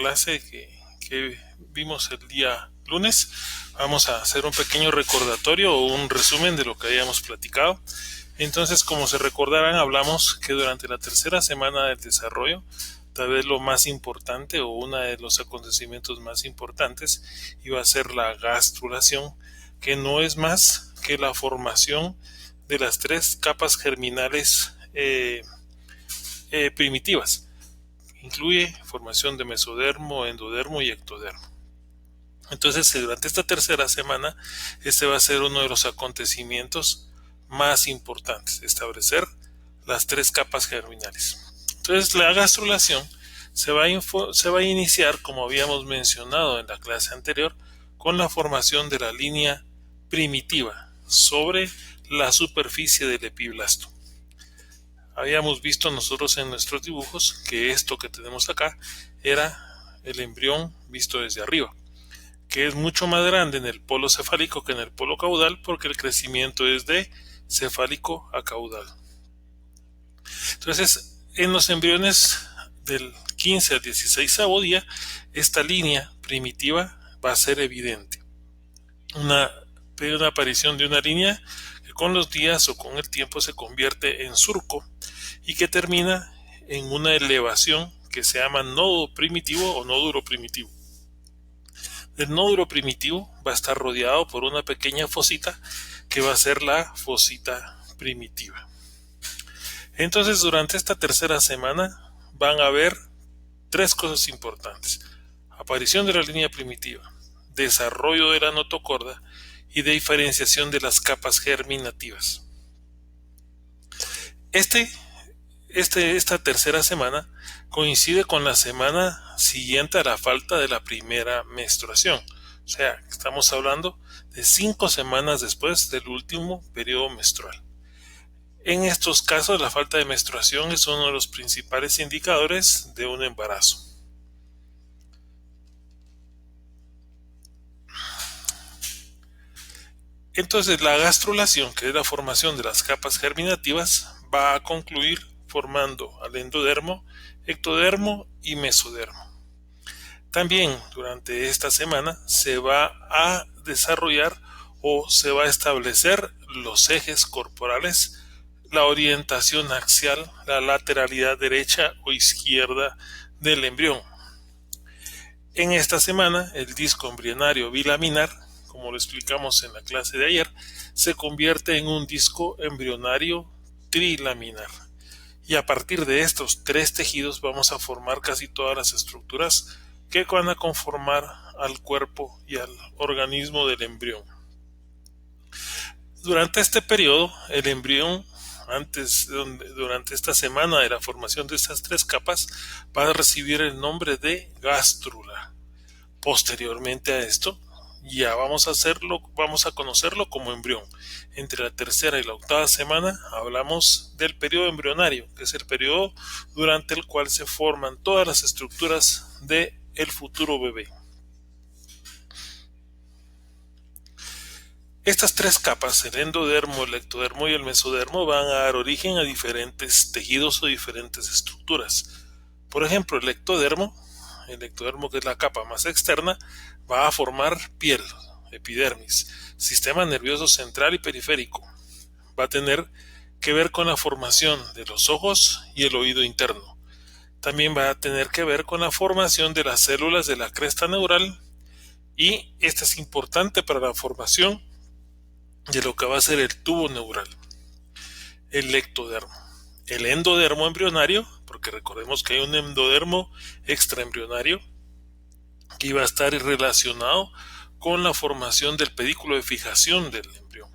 clase que vimos el día lunes. Vamos a hacer un pequeño recordatorio o un resumen de lo que habíamos platicado. Entonces, como se recordarán, hablamos que durante la tercera semana del desarrollo, tal vez lo más importante o uno de los acontecimientos más importantes iba a ser la gastrulación, que no es más que la formación de las tres capas germinales primitivas. Incluye formación de mesodermo, endodermo y ectodermo. Entonces, durante esta tercera semana, este va a ser uno de los acontecimientos más importantes, establecer las tres capas germinales. Entonces, la gastrulación se va a iniciar, como habíamos mencionado en la clase anterior, con la formación de la línea primitiva sobre la superficie del epiblasto. Habíamos visto nosotros en nuestros dibujos que esto que tenemos acá era el embrión visto desde arriba, que es mucho más grande en el polo cefálico que en el polo caudal, porque el crecimiento es de cefálico a caudal. Entonces, en los embriones del 15 al 16 día, esta línea primitiva va a ser evidente. Una aparición de una línea que con los días o con el tiempo se convierte en surco y que termina en una elevación que se llama nódulo primitivo o nódulo primitivo. El nódulo primitivo va a estar rodeado por una pequeña fosita que va a ser la fosita primitiva. Entonces, durante esta tercera semana van a haber tres cosas importantes: aparición de la línea primitiva, desarrollo de la notocorda y diferenciación de las capas germinativas. Esta tercera semana coincide con la semana siguiente a la falta de la primera menstruación. O sea, estamos hablando de 5 semanas después del último periodo menstrual. En estos casos, la falta de menstruación es uno de los principales indicadores de un embarazo. Entonces, la gastrulación, que es la formación de las capas germinativas, va a concluir formando al endodermo, ectodermo y mesodermo. También durante esta semana se va a desarrollar o se va a establecer los ejes corporales, la orientación axial, la lateralidad derecha o izquierda del embrión. En esta semana, el disco embrionario bilaminar, como lo explicamos en la clase de ayer, se convierte en un disco embrionario trilaminar. Y a partir de estos tres tejidos vamos a formar casi todas las estructuras que van a conformar al cuerpo y al organismo del embrión. Durante este periodo, el embrión, durante esta semana de la formación de estas tres capas, va a recibir el nombre de gástrula. Posteriormente a esto, ya vamos a conocerlo como embrión. Entre la tercera y la octava semana hablamos del periodo embrionario, que es el periodo durante el cual se forman todas las estructuras del futuro bebé. Estas tres capas, el endodermo, el ectodermo y el mesodermo, van a dar origen a diferentes tejidos o diferentes estructuras. Por ejemplo, el ectodermo, que es la capa más externa, va a formar piel, epidermis, sistema nervioso central y periférico. Va a tener que ver con la formación de los ojos y el oído interno. También va a tener que ver con la formación de las células de la cresta neural, y esta es importante para la formación de lo que va a ser el tubo neural. El ectodermo. El endodermo embrionario, porque recordemos que hay un endodermo extraembrionario que iba a estar relacionado con la formación del pedículo de fijación del embrión.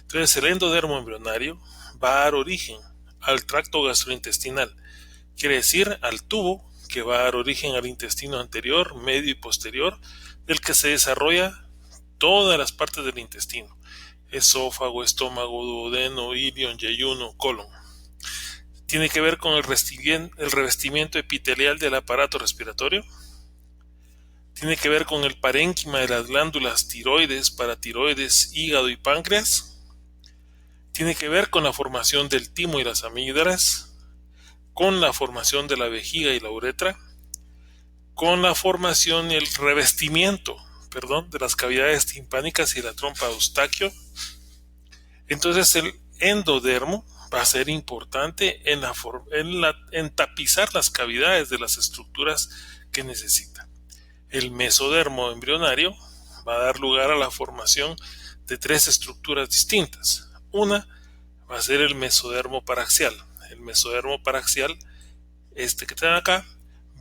Entonces, el endodermo embrionario va a dar origen al tracto gastrointestinal, quiere decir al tubo que va a dar origen al intestino anterior, medio y posterior, del que se desarrolla todas las partes del intestino: esófago, estómago, duodeno, ilion, yeyuno, colon. Tiene que ver con el revestimiento epitelial del aparato respiratorio. Tiene que ver con el parénquima de las glándulas tiroides, paratiroides, hígado y páncreas. Tiene que ver con la formación del timo y las amígdalas, con la formación de la vejiga y la uretra. con la formación y el revestimiento, de las cavidades timpánicas y la trompa de Eustaquio. Entonces el endodermo va a ser importante en tapizar las cavidades de las estructuras que necesita. El mesodermo embrionario va a dar lugar a la formación de tres estructuras distintas. Una va a ser el mesodermo paraxial. El mesodermo paraxial, este que tienen acá,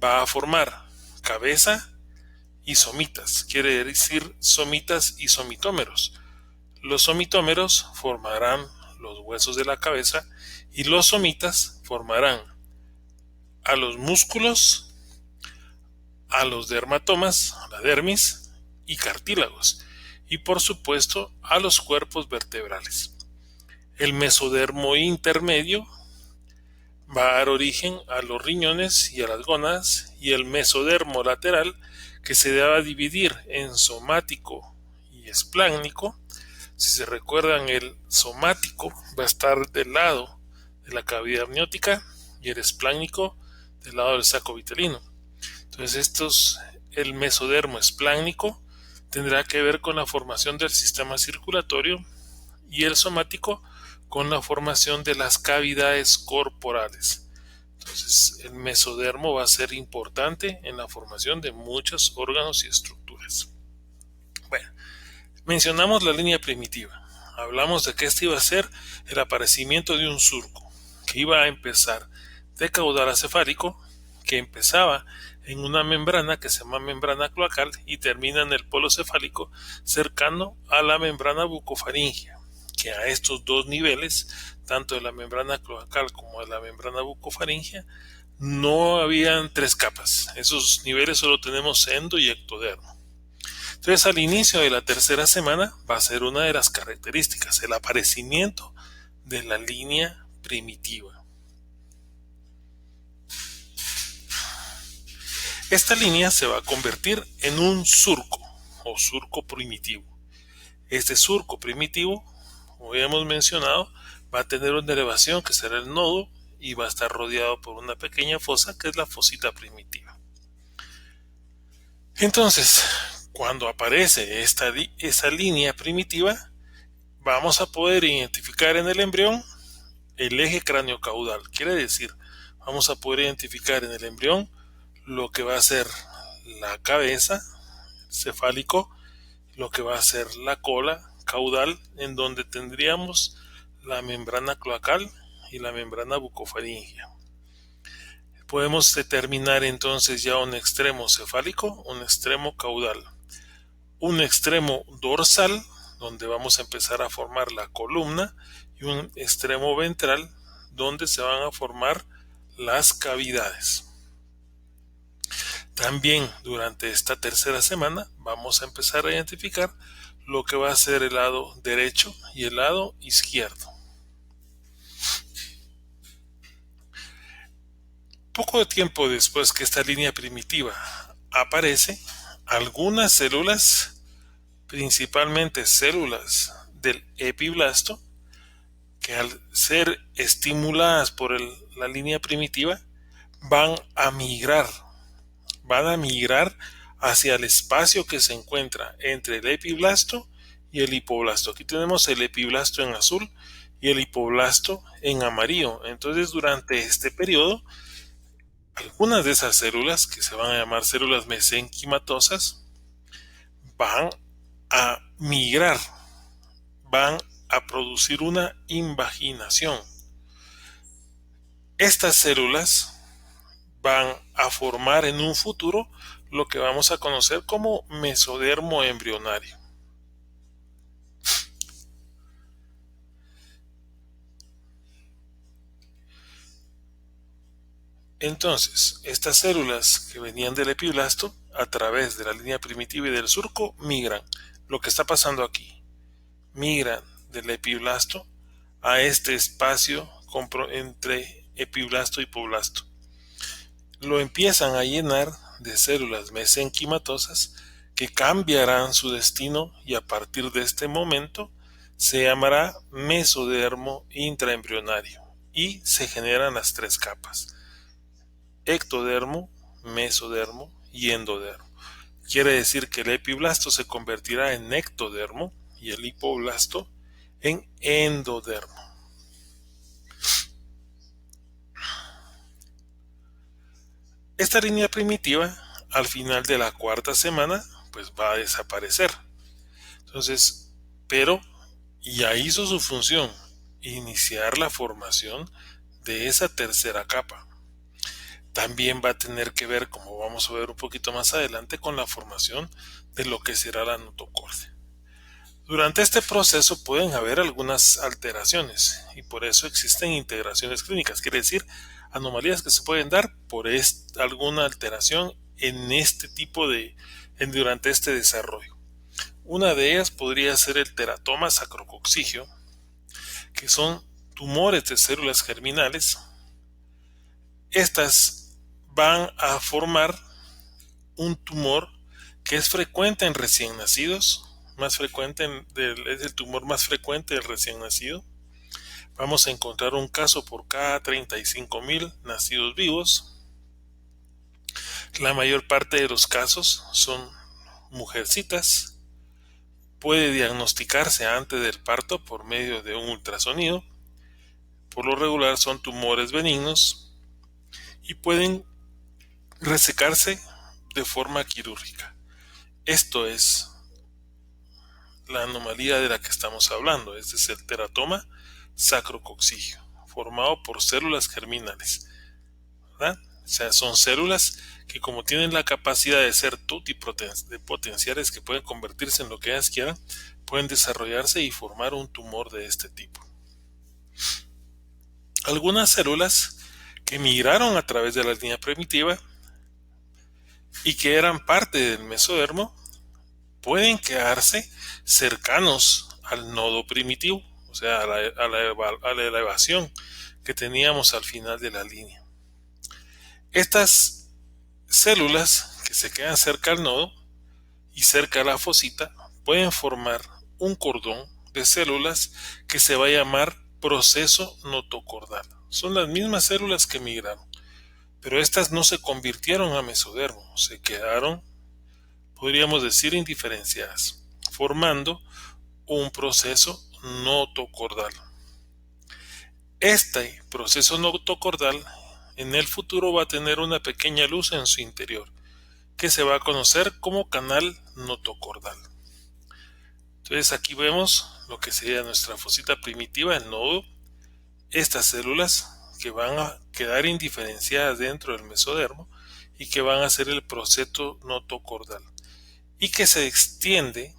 va a formar cabeza y somitas, quiere decir somitas y somitómeros. Los somitómeros formarán los huesos de la cabeza y los somitas formarán a los músculos, a los dermatomas, a la dermis y cartílagos, y por supuesto a los cuerpos vertebrales. El mesodermo intermedio va a dar origen a los riñones y a las gónadas, y el mesodermo lateral, que se va a dividir en somático y espláncnico. Si se recuerdan, el somático va a estar del lado de la cavidad amniótica y el espláncnico del lado del saco vitelino. Entonces el mesodermo espláncnico tendrá que ver con la formación del sistema circulatorio y el somático con la formación de las cavidades corporales. Entonces el mesodermo va a ser importante en la formación de muchos órganos y estructuras. Bueno, mencionamos la línea primitiva. Hablamos de que este iba a ser el aparecimiento de un surco, que iba a empezar de caudal acefálico, que empezaba en una membrana que se llama membrana cloacal y termina en el polo cefálico cercano a la membrana bucofaringea, que a estos dos niveles, tanto de la membrana cloacal como de la membrana bucofaringea, no habían tres capas. Esos niveles solo tenemos endo y ectodermo. Entonces, al inicio de la tercera semana va a ser una de las características, el aparecimiento de la línea primitiva. Esta línea se va a convertir en un surco o surco primitivo. Este surco primitivo, como ya hemos mencionado, va a tener una elevación que será el nodo y va a estar rodeado por una pequeña fosa que es la fosita primitiva. Entonces, cuando aparece esa línea primitiva, vamos a poder identificar en el embrión el eje craniocaudal. Quiere decir, vamos a poder identificar en el embrión lo que va a ser la cabeza, cefálico, lo que va a ser la cola caudal, en donde tendríamos la membrana cloacal y la membrana bucofaringea. Podemos determinar entonces ya un extremo cefálico, un extremo caudal, un extremo dorsal, donde vamos a empezar a formar la columna, y un extremo ventral, donde se van a formar las cavidades. También durante esta tercera semana vamos a empezar a identificar lo que va a ser el lado derecho y el lado izquierdo. Poco tiempo después que esta línea primitiva aparece, algunas células, principalmente células del epiblasto, que al ser estimuladas por la línea primitiva van a migrar hacia el espacio que se encuentra entre el epiblasto y el hipoblasto. Aquí tenemos el epiblasto en azul y el hipoblasto en amarillo. Entonces, durante este periodo, algunas de esas células, que se van a llamar células mesenquimatosas, van a migrar, van a producir una invaginación. Estas células van a formar en un futuro lo que vamos a conocer como mesodermo embrionario. Entonces, estas células que venían del epiblasto, a través de la línea primitiva y del surco, migran. Lo que está pasando aquí, migran del epiblasto a este espacio entre epiblasto y hipoblasto. Lo empiezan a llenar de células mesenquimatosas que cambiarán su destino, y a partir de este momento se llamará mesodermo intraembrionario y se generan las tres capas: ectodermo, mesodermo y endodermo. Quiere decir que el epiblasto se convertirá en ectodermo y el hipoblasto en endodermo. Esta línea primitiva, al final de la cuarta semana, pues va a desaparecer. Entonces, pero ya hizo su función, iniciar la formación de esa tercera capa. También va a tener que ver, como vamos a ver un poquito más adelante, con la formación de lo que será la notocordia. Durante este proceso pueden haber algunas alteraciones y por eso existen integraciones clínicas, quiere decir anomalías que se pueden dar por alguna alteración en este tipo durante este desarrollo. Una de ellas podría ser el teratoma sacrococcigio, que son tumores de células germinales. Estas van a formar un tumor que es frecuente en recién nacidos, es el tumor más frecuente del recién nacido. Vamos a encontrar un caso por cada 35,000 nacidos vivos. La mayor parte de los casos son mujercitas. Puede diagnosticarse antes del parto por medio de un ultrasonido. Por lo regular son tumores benignos y pueden resecarse de forma quirúrgica. Esto es la anomalía de la que estamos hablando, es el teratoma sacrococcigio, formado por células germinales, ¿verdad? O sea, son células que, como tienen la capacidad de ser potenciales que pueden convertirse en lo que ellas quieran, pueden desarrollarse y formar un tumor de este tipo. Algunas células que migraron a través de la línea primitiva y que eran parte del mesodermo pueden quedarse cercanos al nodo primitivo, o sea, a la elevación que teníamos al final de la línea. Estas células que se quedan cerca al nodo y cerca a la fosita pueden formar un cordón de células que se va a llamar proceso notocordal. Son las mismas células que migraron, pero estas no se convirtieron a mesodermo, se quedaron, podríamos decir, indiferenciadas, formando un proceso notocordal. Este proceso notocordal en el futuro va a tener una pequeña luz en su interior, que se va a conocer como canal notocordal. Entonces aquí vemos lo que sería nuestra fosita primitiva, el nodo, estas células que van a quedar indiferenciadas dentro del mesodermo y que van a ser el proceso notocordal y que se extiende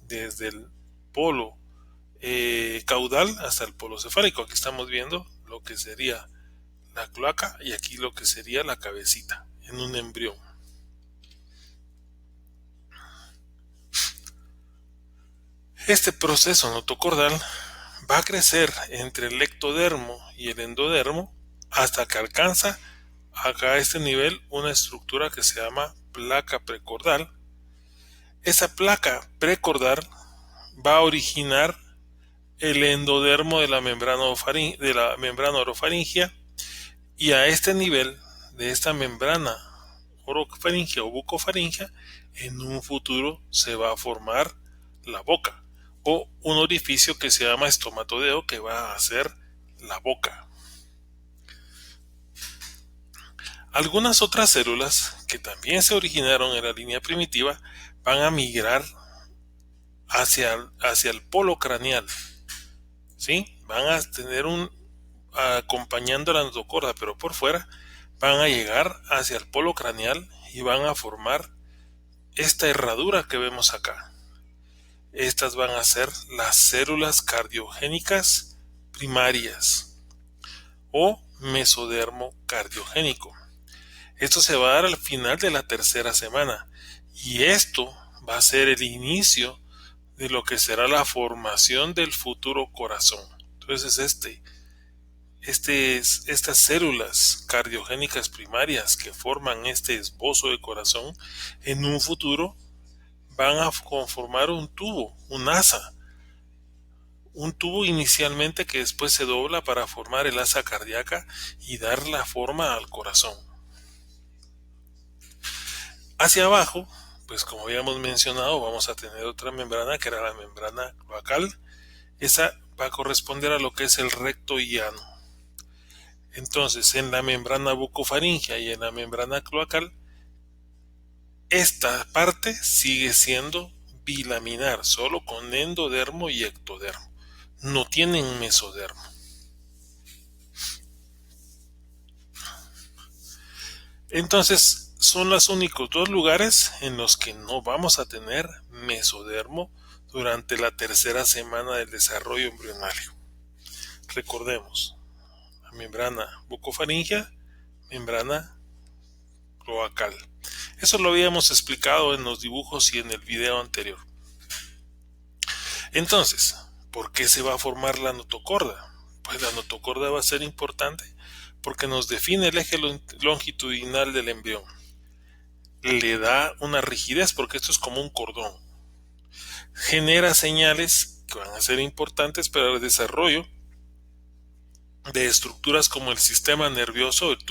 desde el polo caudal hasta el polo cefálico. Aquí estamos viendo lo que sería la cloaca y aquí lo que sería la cabecita en un embrión. Este proceso notocordal va a crecer entre el ectodermo y el endodermo hasta que alcanza acá a este nivel una estructura que se llama placa precordal. Esa placa precordal va a originar el endodermo de la membrana orofaringia, y a este nivel de esta membrana orofaringia o bucofaringia en un futuro se va a formar la boca o un orificio que se llama estomatodeo, que va a ser la boca. Algunas otras células que también se originaron en la línea primitiva van a migrar hacia el polo craneal, ¿sí? Van a tener acompañando la notocorda, pero por fuera van a llegar hacia el polo craneal y van a formar esta herradura que vemos acá. Estas van a ser las células cardiogénicas primarias o mesodermo cardiogénico. Esto se va a dar al final de la tercera semana y esto va a ser el inicio de lo que será la formación del futuro corazón. Entonces estas células cardiogénicas primarias que forman este esbozo de corazón en un futuro van a conformar un tubo, un asa, un tubo inicialmente que después se dobla para formar el asa cardíaca y dar la forma al corazón. Hacia abajo, pues como habíamos mencionado, vamos a tener otra membrana que era la membrana cloacal. Esa va a corresponder a lo que es el recto llano. Entonces, en la membrana bucofaringea y en la membrana cloacal, esta parte sigue siendo bilaminar, solo con endodermo y ectodermo. No tienen mesodermo. Entonces, son los únicos dos lugares en los que no vamos a tener mesodermo durante la tercera semana del desarrollo embrionario. Recordemos, la membrana bucofaringea, membrana cloacal. Eso lo habíamos explicado en los dibujos y en el video anterior. Entonces, ¿por qué se va a formar la notocorda? Pues la notocorda va a ser importante porque nos define el eje longitudinal del embrión. Le da una rigidez porque esto es como un cordón. Genera señales que van a ser importantes para el desarrollo de estructuras como el sistema nervioso, el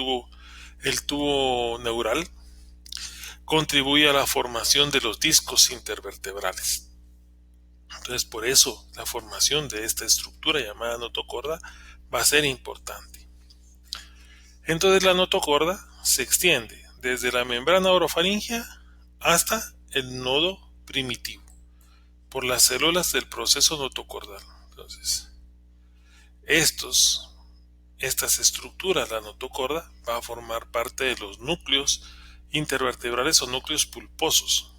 tubo neural. Contribuye a la formación de los discos intervertebrales. Entonces, por eso la formación de esta estructura llamada notocorda va a ser importante. Entonces, la notocorda se extiende desde la membrana orofaringea hasta el nodo primitivo por las células del proceso notocordal. Entonces, estas estructuras, la notocorda, va a formar parte de los núcleos intervertebrales o núcleos pulposos.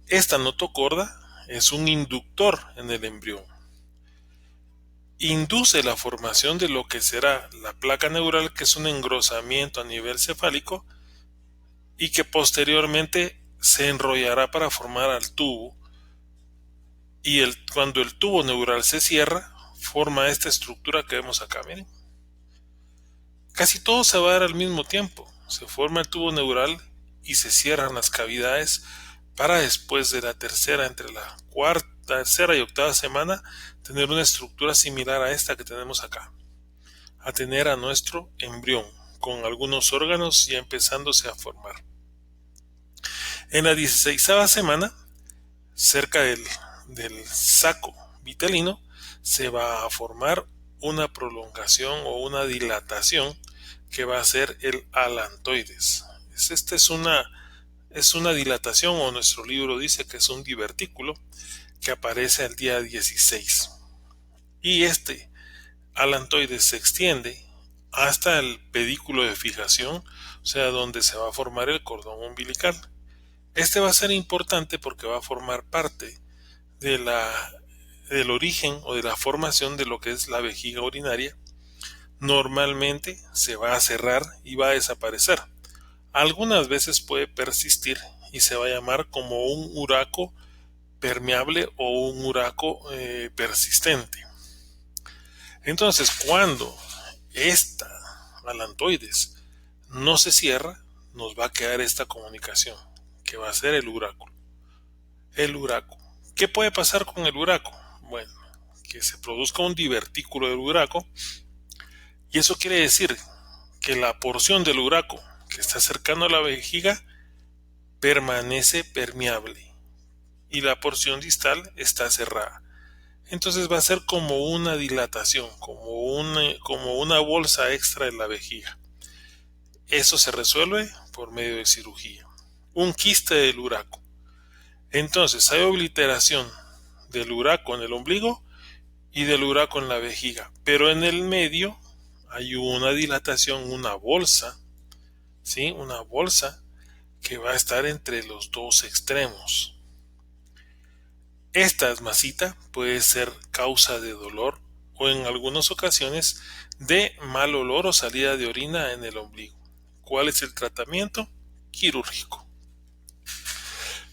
Esta notocorda es un inductor en el embrión. Induce la formación de lo que será la placa neural, que es un engrosamiento a nivel cefálico y que posteriormente se enrollará para formar al tubo, y cuando el tubo neural se cierra, forma esta estructura que vemos acá. Miren, casi todo se va a dar al mismo tiempo. Se forma el tubo neural y se cierran las cavidades para después de la tercera, entre la tercera y octava semana, tener una estructura similar a esta que tenemos acá, a tener a nuestro embrión con algunos órganos ya empezándose a formar. En la 16ª semana, cerca del saco vitelino, se va a formar una prolongación o una dilatación que va a ser el alantoides. Esta es una dilatación, o nuestro libro dice que es un divertículo que aparece al día 16. Y este alantoides se extiende hasta el pedículo de fijación, o sea, donde se va a formar el cordón umbilical. Este va a ser importante porque va a formar parte del origen o de la formación de lo que es la vejiga urinaria. Normalmente se va a cerrar y va a desaparecer. Algunas veces puede persistir y se va a llamar como un uraco permeable o un uraco persistente. Entonces, cuando esta alantoides no se cierra, nos va a quedar esta comunicación, que va a ser el uraco. El uraco. ¿Qué puede pasar con el uraco? Bueno, que se produzca un divertículo del uraco, y eso quiere decir que la porción del uraco que está cercano a la vejiga permanece permeable y la porción distal está cerrada. Entonces va a ser como una dilatación, como una bolsa extra en la vejiga. Eso se resuelve por medio de cirugía. Un quiste del uraco. Entonces hay obliteración del uraco en el ombligo y del uraco en la vejiga, pero en el medio hay una dilatación, una bolsa, ¿sí? Una bolsa que va a estar entre los dos extremos. Esta masita puede ser causa de dolor o en algunas ocasiones de mal olor o salida de orina en el ombligo. ¿Cuál es el tratamiento? Quirúrgico.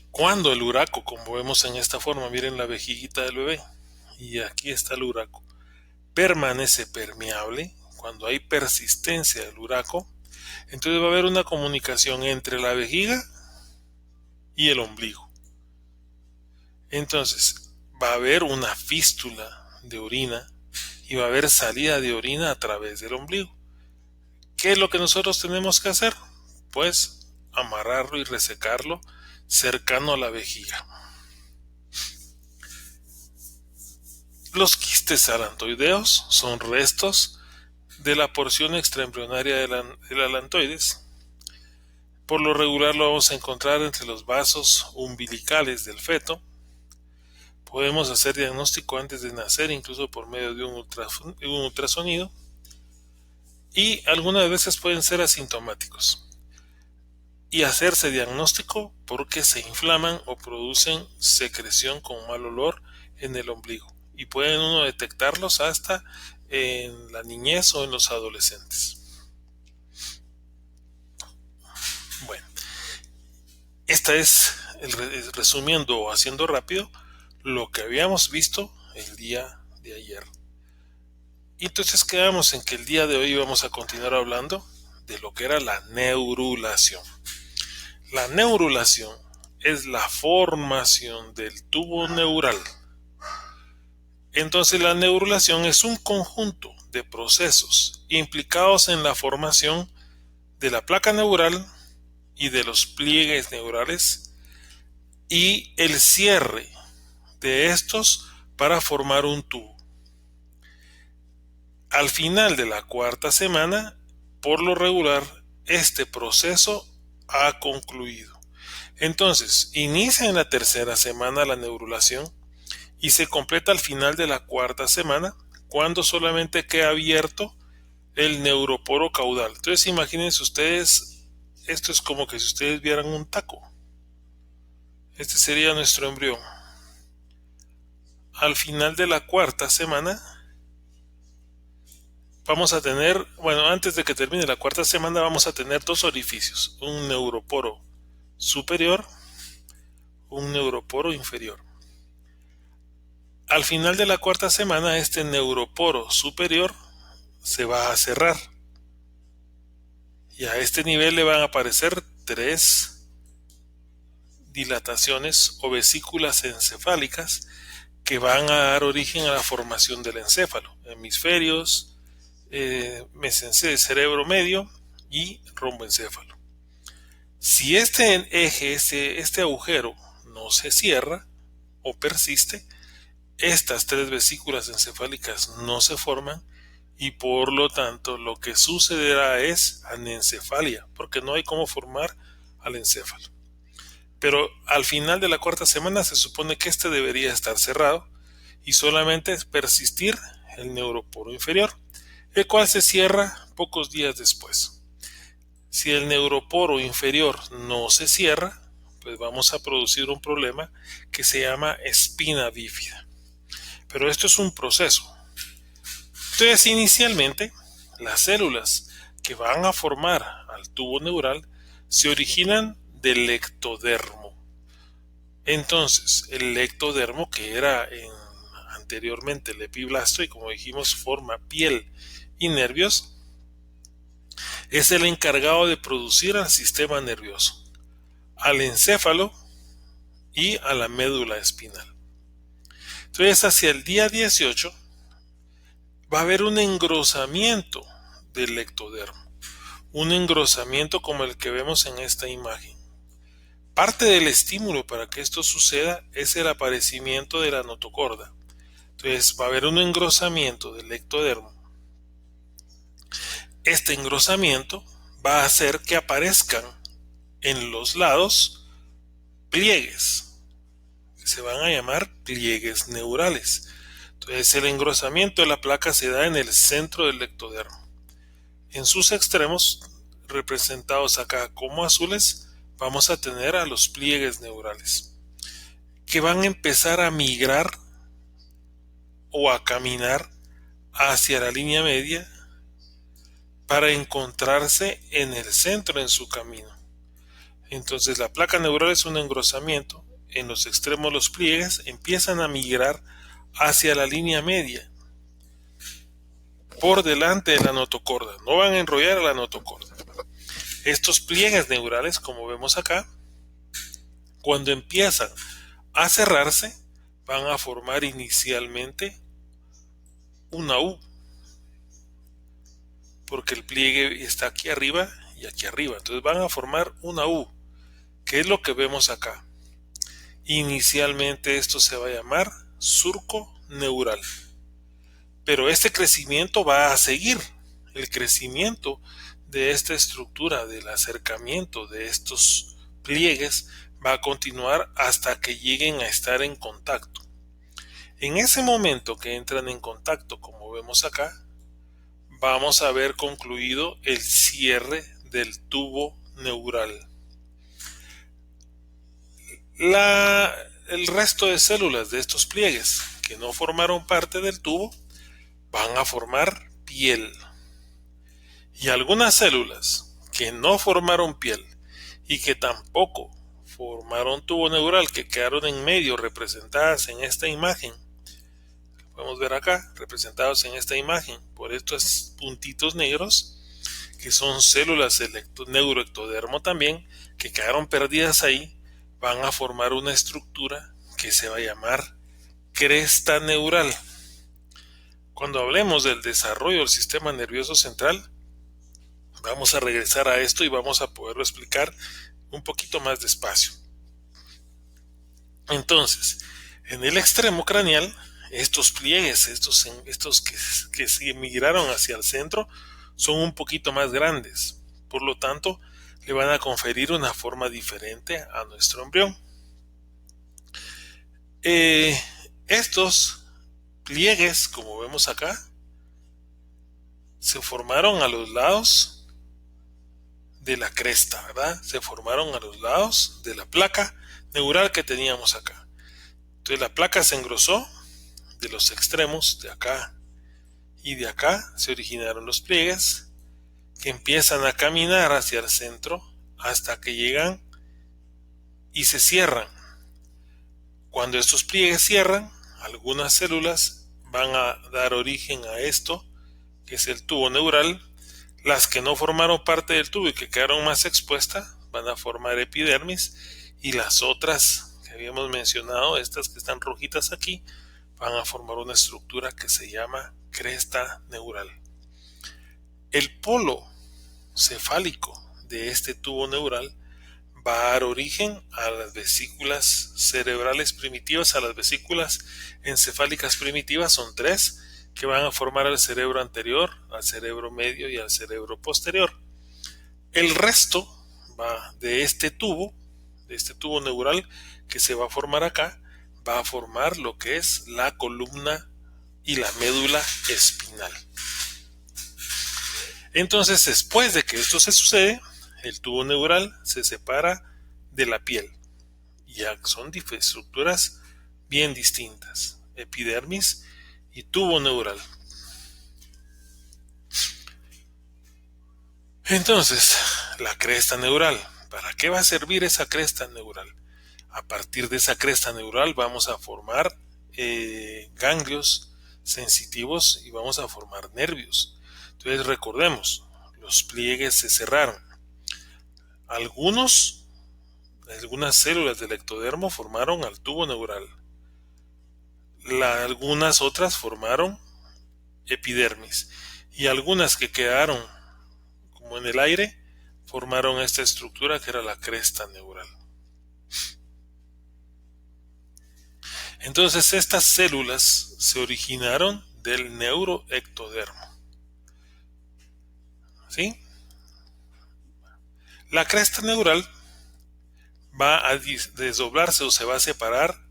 Cuando el uraco, como vemos en esta forma, miren la vejiguita del bebé, y aquí está el uraco, permanece permeable, cuando hay persistencia del uraco, entonces va a haber una comunicación entre la vejiga y el ombligo. Entonces va a haber una fístula de orina y va a haber salida de orina a través del ombligo. ¿Qué es lo que nosotros tenemos que hacer? Pues amarrarlo y resecarlo cercano a la vejiga. Los quistes alantoideos son restos de la porción extraembrionaria del alantoides. Por lo regular lo vamos a encontrar entre los vasos umbilicales del feto. Podemos hacer diagnóstico antes de nacer, incluso por medio de un ultrasonido, y algunas veces pueden ser asintomáticos y hacerse diagnóstico porque se inflaman o producen secreción con mal olor en el ombligo, y pueden uno detectarlos hasta en la niñez o en los adolescentes. Bueno, esta es resumiendo o haciendo rápido lo que habíamos visto el día de ayer. Y entonces quedamos en que el día de hoy vamos a continuar hablando de lo que era la neurulación. La neurulación es la formación del tubo neural. Entonces la neurulación es un conjunto de procesos implicados en la formación de la placa neural y de los pliegues neurales y el cierre de estos para formar un tubo. Al final de la cuarta semana, por lo regular, este proceso ha concluido. Entonces, inicia en la tercera semana la neurulación y se completa al final de la cuarta semana, cuando solamente queda abierto el neuroporo caudal. Entonces, imagínense ustedes, esto es como que si ustedes vieran un taco. Este sería nuestro embrión. Al final de la cuarta semana vamos a tener, bueno, antes de que termine la cuarta semana vamos a tener dos orificios, un neuroporo superior, un neuroporo inferior. Al final de la cuarta semana este neuroporo superior se va a cerrar y a este nivel le van a aparecer 3 dilataciones o vesículas encefálicas que van a dar origen a la formación del encéfalo, hemisferios, cerebro medio y romboencéfalo. Si este eje, este agujero no se cierra o persiste, estas 3 vesículas encefálicas no se forman y por lo tanto lo que sucederá es anencefalia, porque no hay cómo formar al encéfalo. Pero al final de la cuarta semana se supone que este debería estar cerrado y solamente persistir el neuroporo inferior, el cual se cierra pocos días después. Si el neuroporo inferior no se cierra, pues vamos a producir un problema que se llama espina bífida. Pero esto es un proceso. Entonces, inicialmente, las células que van a formar al tubo neural se originan del ectodermo. Entonces, el ectodermo, que era anteriormente el epiblasto y como dijimos forma piel y nervios, es el encargado de producir al sistema nervioso, al encéfalo y a la médula espinal. Entonces, hacia el día 18 va a haber un engrosamiento del ectodermo, un engrosamiento como el que vemos en esta imagen. Parte del estímulo para que esto suceda es el aparecimiento de la notocorda. Entonces va a haber un engrosamiento del ectodermo. Este engrosamiento va a hacer que aparezcan en los lados pliegues, que se van a llamar pliegues neurales. Entonces el engrosamiento de la placa se da en el centro del ectodermo. En sus extremos, representados acá como azules, vamos a tener a los pliegues neurales, que van a empezar a migrar o a caminar hacia la línea media para encontrarse en el centro en su camino. Entonces la placa neural es un engrosamiento, en los extremos los pliegues empiezan a migrar hacia la línea media, por delante de la notocorda, no van a enrollar a la notocorda. Estos pliegues neurales, como vemos acá, cuando empiezan a cerrarse, van a formar inicialmente una U, porque el pliegue está aquí arriba y aquí arriba. Entonces van a formar una U, que es lo que vemos acá. Inicialmente esto se va a llamar surco neural. Pero este crecimiento va a seguir. El crecimiento de esta estructura, del acercamiento de estos pliegues, va a continuar hasta que lleguen a estar en contacto. En ese momento que entran en contacto, como vemos acá, vamos a haber concluido el cierre del tubo neural. El resto de células de estos pliegues que no formaron parte del tubo van a formar piel. Y algunas células que no formaron piel y que tampoco formaron tubo neural, que quedaron en medio representadas en esta imagen, podemos ver acá representados en esta imagen por estos puntitos negros, que son células del neuroectodermo también, que quedaron perdidas ahí, van a formar una estructura que se va a llamar cresta neural. Cuando hablemos del desarrollo del sistema nervioso central, vamos a regresar a esto y vamos a poderlo explicar un poquito más despacio. Entonces, en el extremo craneal, estos pliegues, estos que se migraron hacia el centro, son un poquito más grandes. Por lo tanto, le van a conferir una forma diferente a nuestro embrión. Estos pliegues, como vemos acá, se formaron a los lados de la cresta, ¿verdad? Se formaron a los lados de la placa neural que teníamos acá. Entonces la placa se engrosó de los extremos de acá y de acá, se originaron los pliegues que empiezan a caminar hacia el centro hasta que llegan y se cierran. Cuando estos pliegues cierran, algunas células van a dar origen a esto, que es el tubo neural. Las que no formaron parte del tubo y que quedaron más expuestas van a formar epidermis, y las otras que habíamos mencionado, estas que están rojitas aquí, van a formar una estructura que se llama cresta neural. El polo cefálico de este tubo neural va a dar origen a las vesículas cerebrales primitivas, a las vesículas encefálicas primitivas. Son 3 que van a formar al cerebro anterior, al cerebro medio y al cerebro posterior. El resto va de este tubo neural que se va a formar acá, va a formar lo que es la columna y la médula espinal. Entonces, después de que esto se sucede, el tubo neural se separa de la piel. Ya son estructuras bien distintas: epidermis y tubo neural. Entonces, la cresta neural. ¿Para qué va a servir esa cresta neural? A partir de esa cresta neural vamos a formar ganglios sensitivos y vamos a formar nervios. Entonces recordemos, los pliegues se cerraron. Algunas células del ectodermo formaron al tubo neural. Algunas otras formaron epidermis. Y algunas que quedaron como en el aire formaron esta estructura que era la cresta neural. Entonces estas células se originaron del neuroectodermo. ¿Sí? La cresta neural va a desdoblarse o se va a separar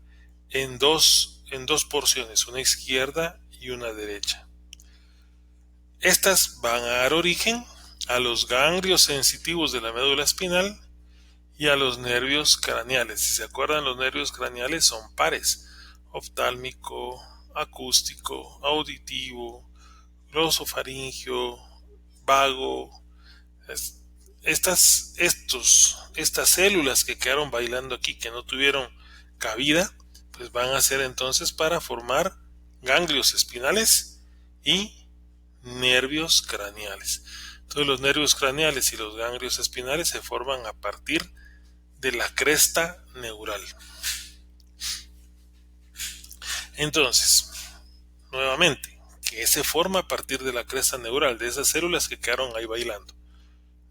en dos porciones, una izquierda y una derecha. Estas van a dar origen a los ganglios sensitivos de la médula espinal y a los nervios craneales. Si se acuerdan, los nervios craneales son pares: oftálmico, acústico, auditivo, glosofaringio, vago. Estas células que quedaron bailando aquí, que no tuvieron cabida, pues van a ser entonces para formar ganglios espinales y nervios craneales. Entonces los nervios craneales y los ganglios espinales se forman a partir de la cresta neural. Entonces, nuevamente, ¿qué se forma a partir de la cresta neural? De esas células que quedaron ahí bailando.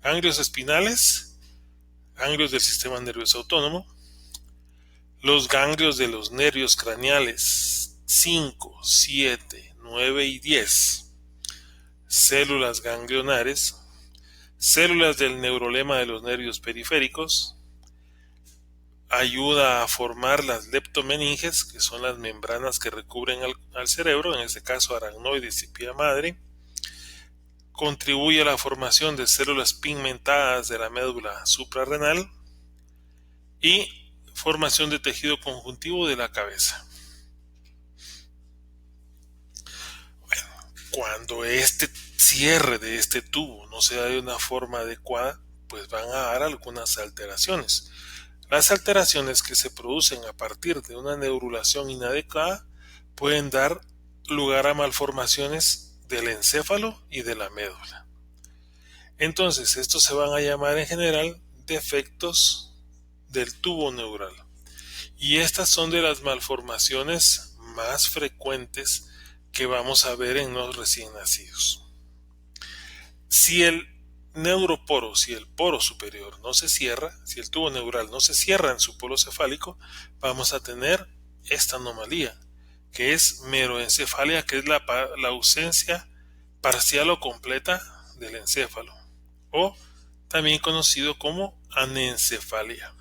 ganglios espinales, ganglios del sistema nervioso autónomo, los ganglios de los nervios craneales 5, 7, 9 y 10, células ganglionares, células del neurolema de los nervios periféricos, ayuda a formar las leptomeninges, que son las membranas que recubren al cerebro, en este caso aracnoides y pía madre, contribuye a la formación de células pigmentadas de la médula suprarrenal y formación de tejido conjuntivo de la cabeza. Bueno, cuando este cierre de este tubo no se da de una forma adecuada, pues van a dar algunas alteraciones. Las alteraciones que se producen a partir de una neurulación inadecuada pueden dar lugar a malformaciones del encéfalo y de la médula. Entonces, estos se van a llamar en general defectos del tubo neural. Y estas son de las malformaciones más frecuentes que vamos a ver en los recién nacidos. Si el neuroporo, si el poro superior no se cierra, si el tubo neural no se cierra en su polo cefálico, vamos a tener esta anomalía, que es meroencefalia, que es la ausencia parcial o completa del encéfalo, o también conocido como anencefalia.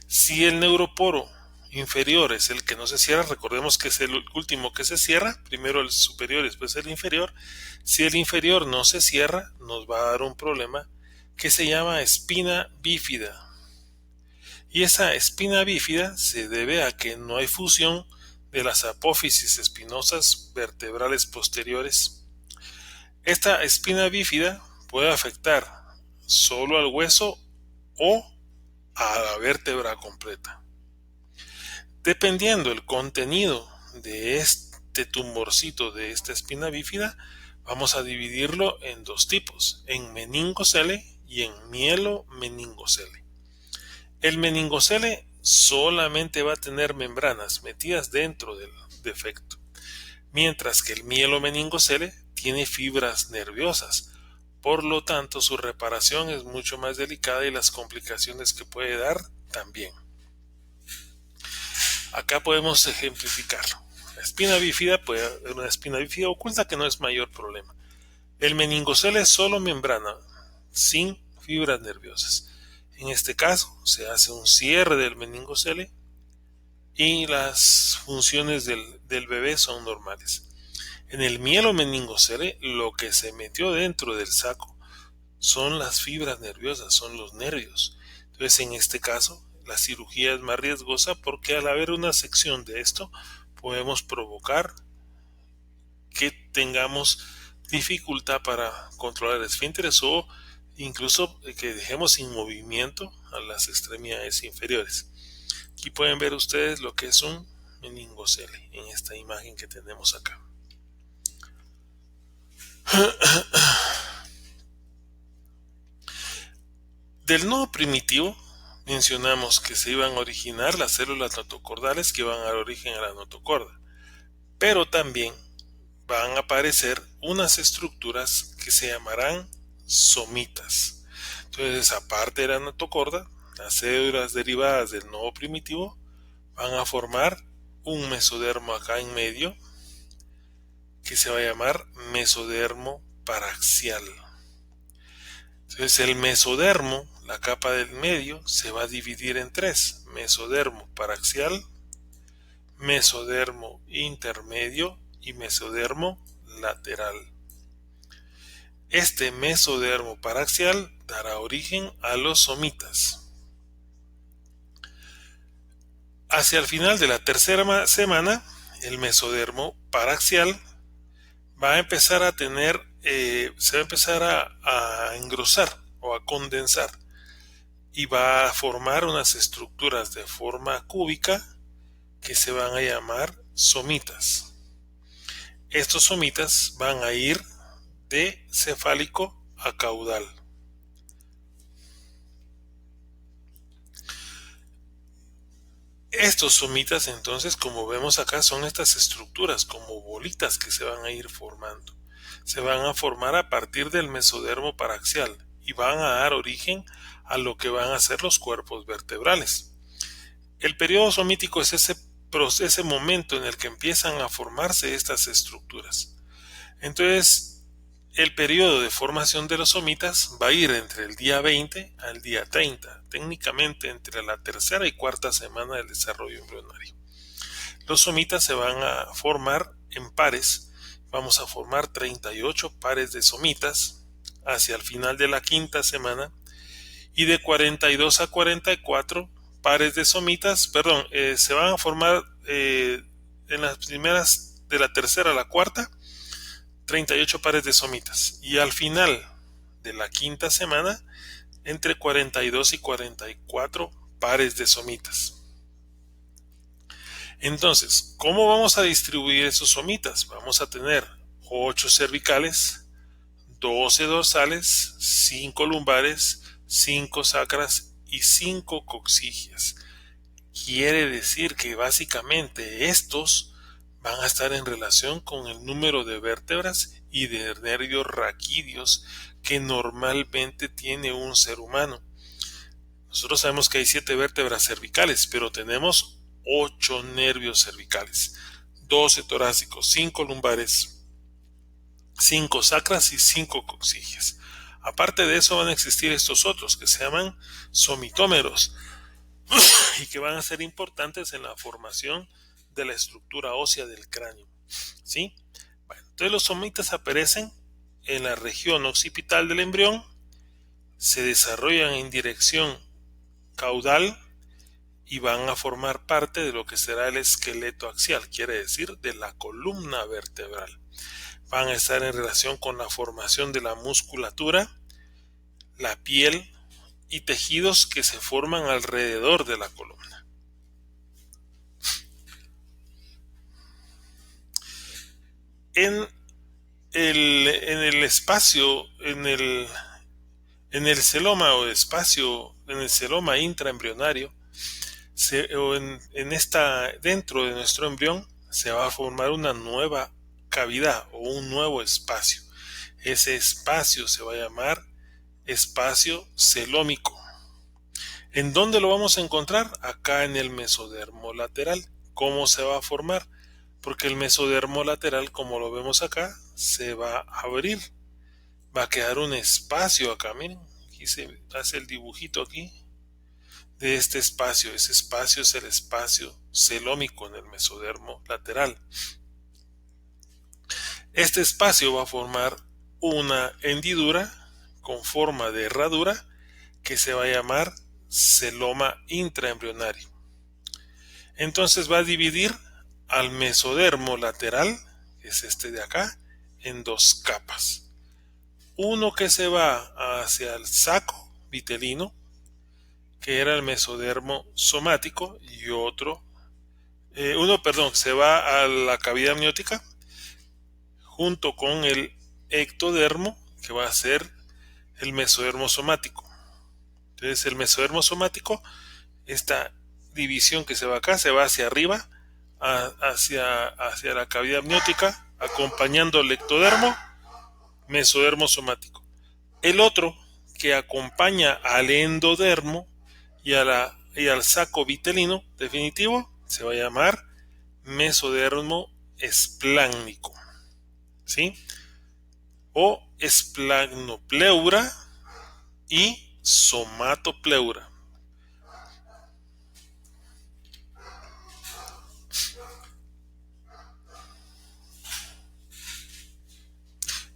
Si el neuroporo inferior es el que no se cierra, recordemos que es el último que se cierra, primero el superior y después el inferior. Si el inferior no se cierra, nos va a dar un problema que se llama espina bífida. Y esa espina bífida se debe a que no hay fusión de las apófisis espinosas vertebrales posteriores. Esta espina bífida puede afectar solo al hueso o a la vértebra completa. Dependiendo el contenido de este tumorcito de esta espina bífida, vamos a dividirlo en dos tipos, en meningocele y en mielomeningocele. El meningocele solamente va a tener membranas metidas dentro del defecto, mientras que el mielomeningocele tiene fibras nerviosas. Por lo tanto, su reparación es mucho más delicada y las complicaciones que puede dar también. Acá podemos ejemplificarlo. La espina bífida puede haber una espina bífida oculta que no es mayor problema. El meningocele es solo membrana, sin fibras nerviosas. En este caso, se hace un cierre del meningocele y las funciones del bebé son normales. En el mielomeningocele, lo que se metió dentro del saco son las fibras nerviosas, son los nervios. Entonces, en este caso, la cirugía es más riesgosa porque al haber una sección de esto, podemos provocar que tengamos dificultad para controlar esfínteres o incluso que dejemos sin movimiento a las extremidades inferiores. Aquí pueden ver ustedes lo que es un meningocele en esta imagen que tenemos acá. Del nodo primitivo mencionamos que se iban a originar las células notocordales que iban a dar origen a la notocorda, pero también van a aparecer unas estructuras que se llamarán somitas. Entonces, aparte de la notocorda, las células derivadas del nodo primitivo van a formar un mesodermo acá en medio que se va a llamar mesodermo paraxial. Entonces el mesodermo, la capa del medio, se va a dividir en tres: mesodermo paraxial, mesodermo intermedio y mesodermo lateral. Este mesodermo paraxial dará origen a los somitas. Hacia el final de la tercera semana, el mesodermo paraxial va a empezar a tener, se va a empezar a engrosar o a condensar y va a formar unas estructuras de forma cúbica que se van a llamar somitas. Estos somitas van a ir de cefálico a caudal. Estos somitas, entonces, como vemos acá, son estas estructuras como bolitas que se van a ir formando. se van a formar a partir del mesodermo paraxial y van a dar origen a lo que van a ser los cuerpos vertebrales. El periodo somítico es ese momento en el que empiezan a formarse estas estructuras. Entonces, el periodo de formación de los somitas va a ir entre el día 20 al día 30, técnicamente entre la tercera y cuarta semana del desarrollo embrionario. Los somitas se van a formar en pares. Vamos a formar 38 pares de somitas hacia el final de la quinta semana y de 42 a 44 pares de somitas, se van a formar en las primeras de la tercera a la cuarta 38 pares de somitas y al final de la quinta semana entre 42 y 44 pares de somitas. Entonces, ¿cómo vamos a distribuir esos somitas? Vamos a tener 8 cervicales, 12 dorsales, 5 lumbares, 5 sacras y 5 coxigias. Quiere decir que básicamente estos van a estar en relación con el número de vértebras y de nervios raquídeos que normalmente tiene un ser humano. Nosotros sabemos que hay 7 vértebras cervicales, pero tenemos 8 nervios cervicales, 12 torácicos, 5 lumbares, 5 sacras y 5 coxigias. Aparte de eso van a existir estos otros que se llaman somitómeros y que van a ser importantes en la formación de la estructura ósea del cráneo. ¿Sí? Bueno, entonces los somitas aparecen en la región occipital del embrión, se desarrollan en dirección caudal y van a formar parte de lo que será el esqueleto axial, quiere decir de la columna vertebral. Van a estar en relación con la formación de la musculatura, la piel y tejidos que se forman alrededor de la columna. En el espacio, en el celoma o espacio, en el celoma intraembrionario, dentro de nuestro embrión se va a formar una nueva cavidad o un nuevo espacio. Ese espacio se va a llamar espacio celómico. ¿En dónde lo vamos a encontrar? Acá en el mesodermo lateral. ¿Cómo se va a formar? Porque el mesodermo lateral, como lo vemos acá, se va a abrir. Va a quedar un espacio acá, miren, aquí se hace el dibujito aquí de este espacio. Ese espacio es el espacio celómico en el mesodermo lateral. Este espacio va a formar una hendidura con forma de herradura que se va a llamar celoma intraembrionario. Entonces va a dividir al mesodermo lateral, que es este de acá, en dos capas. Uno que se va hacia el saco vitelino, que era el mesodermo somático, y se va a la cavidad amniótica junto con el ectodermo, que va a ser el mesodermo somático. Entonces el mesodermo somático, esta división que se va acá, se va hacia arriba, hacia la cavidad amniótica, acompañando el ectodermo, mesodermo somático. El otro que acompaña al endodermo y al saco vitelino definitivo se va a llamar mesodermo espláncnico, ¿sí? O esplagmopleura y somatopleura.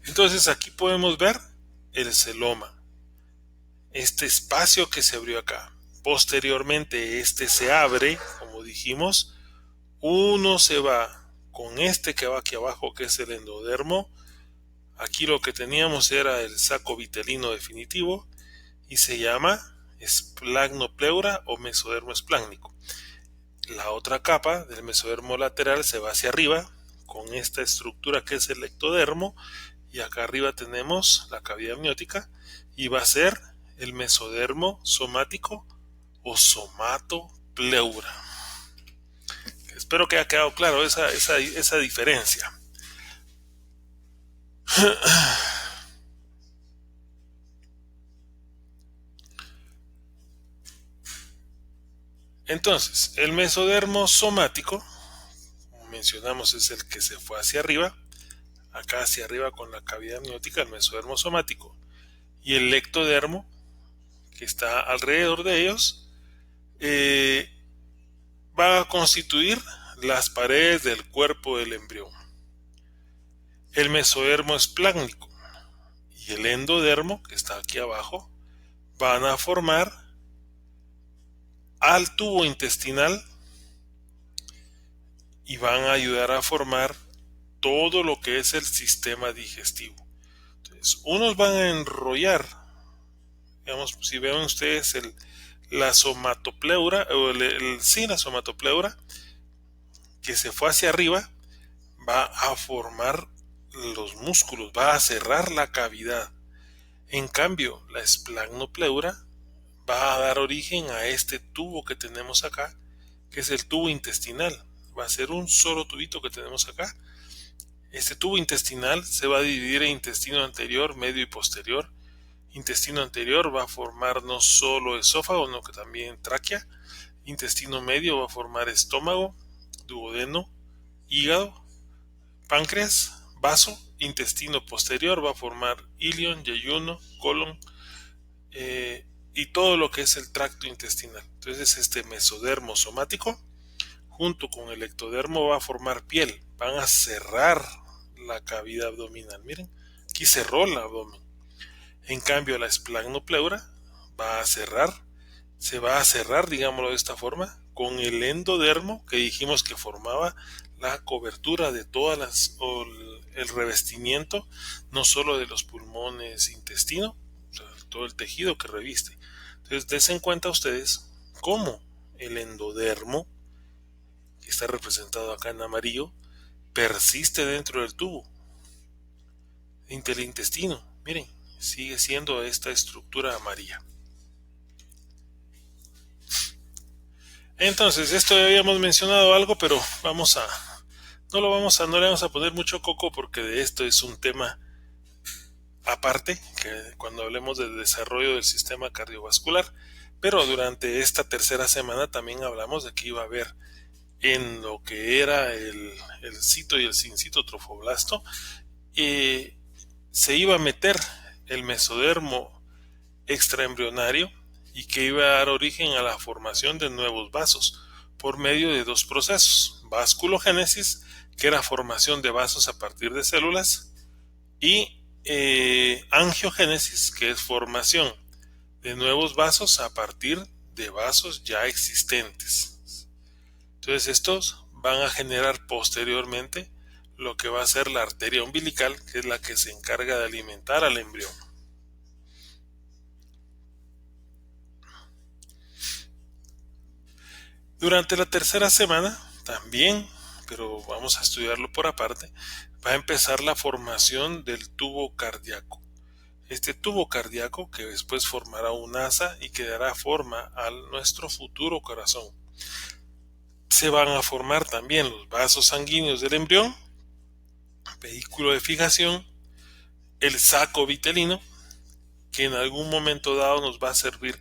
Entonces aquí podemos ver el celoma, este espacio que se abrió acá. Posteriormente este se abre, como dijimos, uno se va con este que va aquí abajo, que es el endodermo. Aquí lo que teníamos era el saco vitelino definitivo y se llama esplagmopleura o mesodermo espláncnico. La otra capa del mesodermo lateral se va hacia arriba con esta estructura que es el ectodermo, y acá arriba tenemos la cavidad amniótica y va a ser el mesodermo somático o somatopleura. Espero que haya quedado claro esa diferencia. Entonces, el mesodermo somático, como mencionamos, es el que se fue hacia arriba, acá hacia arriba con la cavidad amniótica, el mesodermo somático, y el ectodermo, que está alrededor de ellos, eh, va a constituir las paredes del cuerpo del embrión. El mesodermo es plánnico y el endodermo, que está aquí abajo, van a formar al tubo intestinal y van a ayudar a formar todo lo que es el sistema digestivo. Entonces, unos van a enrollar, digamos, si ven ustedes la somatopleura, o la somatopleura, que se fue hacia arriba, va a formar los músculos, va a cerrar la cavidad. En cambio, la esplagmopleura va a dar origen a este tubo que tenemos acá, que es el tubo intestinal. Va a ser un solo tubito que tenemos acá. Este tubo intestinal se va a dividir en intestino anterior, medio y posterior. Intestino anterior va a formar no solo esófago, sino que también tráquea. Intestino medio va a formar estómago, duodeno, hígado, páncreas, vaso. Intestino posterior va a formar ilion, yeyuno, colon, y todo lo que es el tracto intestinal. Entonces este mesodermo somático junto con el ectodermo va a formar piel, van a cerrar la cavidad abdominal. Miren, aquí cerró el abdomen. En cambio la esplagmopleura va a cerrar, se va a cerrar, digámoslo de esta forma, con el endodermo que dijimos que formaba la cobertura de todas las, o el revestimiento, no solo de los pulmones, intestino, o sea, todo el tejido que reviste. Entonces, dense en cuenta ustedes cómo el endodermo, que está representado acá en amarillo, persiste dentro del tubo, del intestino. Miren, sigue siendo esta estructura amarilla. Entonces, esto ya habíamos mencionado algo, pero no le vamos a poner mucho coco porque de esto es un tema aparte, que cuando hablemos del desarrollo del sistema cardiovascular. Pero durante esta tercera semana también hablamos de que iba a haber en lo que era el cito y el sincito trofoblasto, se iba a meter el mesodermo extraembrionario y que iba a dar origen a la formación de nuevos vasos por medio de dos procesos: vasculogénesis, que era formación de vasos a partir de células, y angiogénesis, que es formación de nuevos vasos a partir de vasos ya existentes. Entonces estos van a generar posteriormente lo que va a ser la arteria umbilical, que es la que se encarga de alimentar al embrión. Durante la tercera semana también, pero vamos a estudiarlo por aparte, va a empezar la formación del tubo cardíaco. Este tubo cardíaco que después formará un asa y que dará forma a nuestro futuro corazón. Se van a formar también los vasos sanguíneos del embrión, vehículo de fijación, el saco vitelino, que en algún momento dado nos va a servir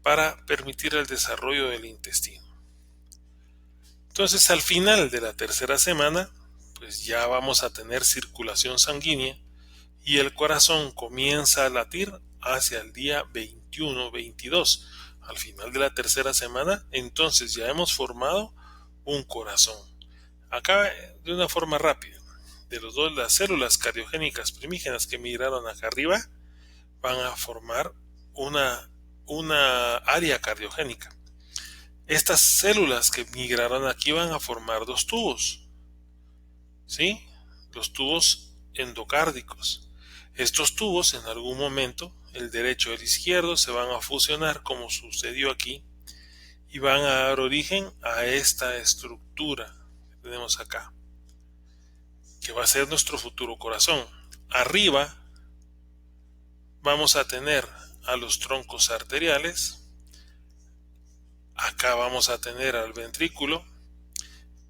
para permitir el desarrollo del intestino. Entonces, al final de la tercera semana, pues ya vamos a tener circulación sanguínea y el corazón comienza a latir hacia el día 21-22. Al final de la tercera semana, entonces ya hemos formado un corazón. Acá, de una forma rápida, de los dos, las células cardiogénicas primígenas que migraron acá arriba van a formar una área cardiogénica. Estas células que migraron aquí van a formar dos tubos, ¿sí? Los tubos endocárdicos. Estos tubos, en algún momento, el derecho y el izquierdo se van a fusionar, como sucedió aquí, y van a dar origen a esta estructura que tenemos acá, que va a ser nuestro futuro corazón. Arriba vamos a tener a los troncos arteriales, acá vamos a tener al ventrículo.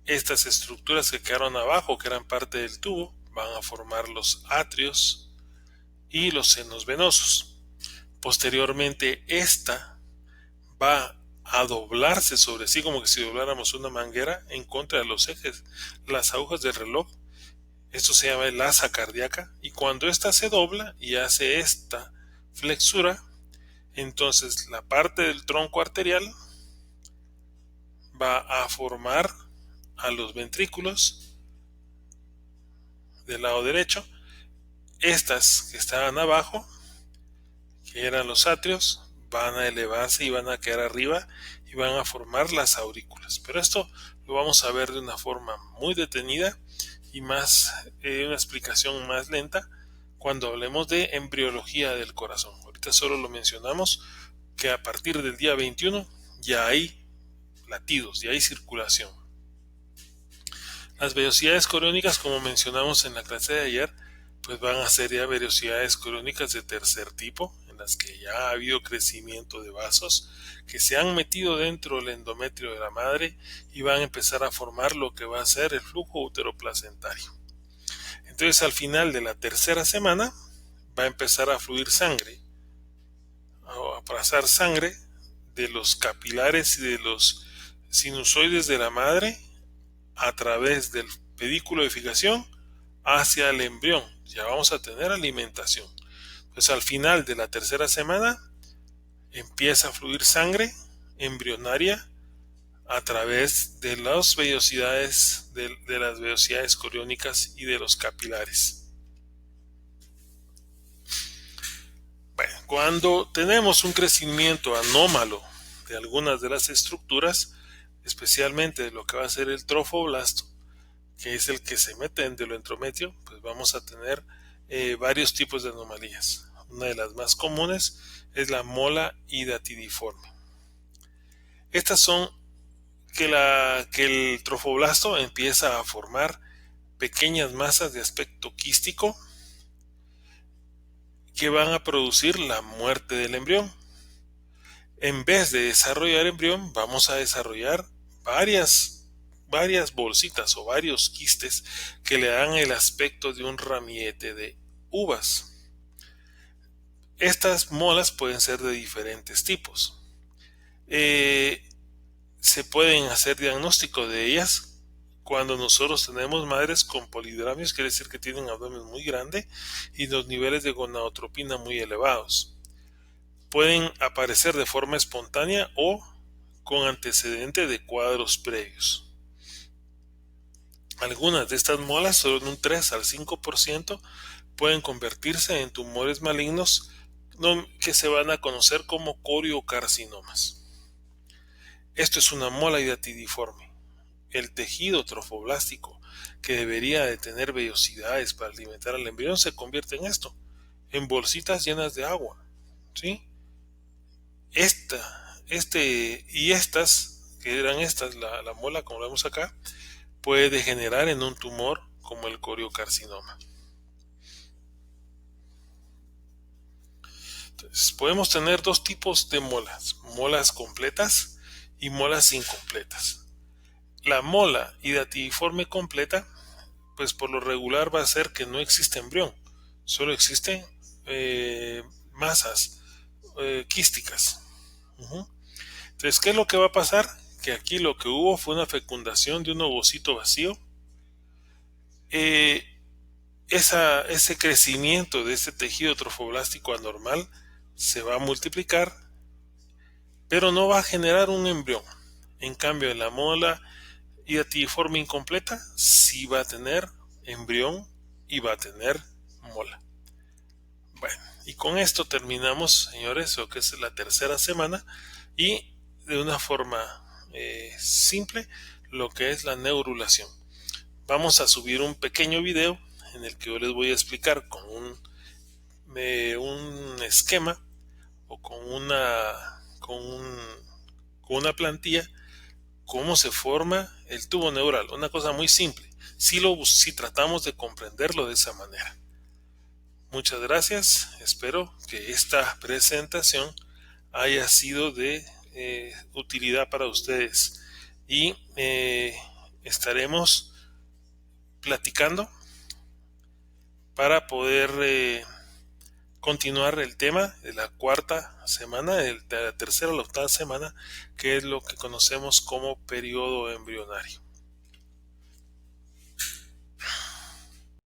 Estas estructuras que quedaron abajo, que eran parte del tubo, van a formar los atrios y los senos venosos. Posteriormente, esta va a doblarse sobre sí como que si dobláramos una manguera en contra de los ejes, las agujas del reloj. Esto se llama el asa cardíaca, y cuando esta se dobla y hace esta flexura, entonces la parte del tronco arterial va a formar a los ventrículos del lado derecho. Estas que estaban abajo, que eran los atrios, van a elevarse y van a quedar arriba y van a formar las aurículas. Pero esto lo vamos a ver de una forma muy detenida y más una explicación más lenta cuando hablemos de embriología del corazón. Ahorita solo lo mencionamos, que a partir del día 21 ya hay latidos, ya hay circulación. Las velocidades coriónicas, como mencionamos en la clase de ayer, pues van a ser ya velocidades coriónicas de tercer tipo, en las que ya ha habido crecimiento de vasos que se han metido dentro del endometrio de la madre y van a empezar a formar lo que va a ser el flujo uteroplacentario. Entonces, al final de la tercera semana va a empezar a fluir sangre, a pasar sangre de los capilares y de los sinusoides de la madre a través del pedículo de fijación hacia el embrión. Ya vamos a tener alimentación. Pues al final de la tercera semana empieza a fluir sangre embrionaria a través de las vellosidades, de las velocidades coriónicas y de los capilares. Bueno, cuando tenemos un crecimiento anómalo de algunas de las estructuras, especialmente de lo que va a ser el trofoblasto, que es el que se mete en el endometrio, pues vamos a tener varios tipos de anomalías. Una de las más comunes es la mola hidatidiforme. Estas son que el trofoblasto empieza a formar pequeñas masas de aspecto quístico que van a producir la muerte del embrión. En vez de desarrollar embrión, vamos a desarrollar varias bolsitas o varios quistes que le dan el aspecto de un ramillete de uvas. Estas molas pueden ser de diferentes tipos. Se pueden hacer diagnóstico de ellas cuando nosotros tenemos madres con polidramios, quiere decir que tienen abdomen muy grande y los niveles de gonadotropina muy elevados. Pueden aparecer de forma espontánea o con antecedente de cuadros previos. Algunas de estas molas, solo en un 3 al 5%, pueden convertirse en tumores malignos que se van a conocer como coriocarcinomas. Esto es una mola hidatidiforme. El tejido trofoblástico, que debería de tener vellosidades para alimentar al embrión, se convierte en esto, en bolsitas llenas de agua, ¿sí? Estas, que eran estas, la mola como lo vemos acá, puede degenerar en un tumor como el coriocarcinoma. Entonces, podemos tener dos tipos de molas completas y molas incompletas. La mola hidatidiforme completa, pues por lo regular va a ser que no existe embrión, solo existen masas quísticas. Entonces, ¿qué es lo que va a pasar? Que aquí lo que hubo fue una fecundación de un ovocito vacío. Ese crecimiento de este tejido trofoblástico anormal se va a multiplicar, pero no va a generar un embrión. En cambio, en la mola hidatidiforme incompleta sí va a tener embrión y va a tener mola. Bueno, y con esto terminamos, señores, lo que es la tercera semana y de una forma simple lo que es la neurulación. Vamos a subir un pequeño video en el que yo les voy a explicar con un esquema o con una plantilla cómo se forma el tubo neural. Una cosa muy simple, si tratamos de comprenderlo de esa manera. Muchas gracias, espero que esta presentación haya sido de utilidad para ustedes y estaremos platicando para poder continuar el tema de la cuarta semana, de la tercera a la octava semana, que es lo que conocemos como periodo embrionario.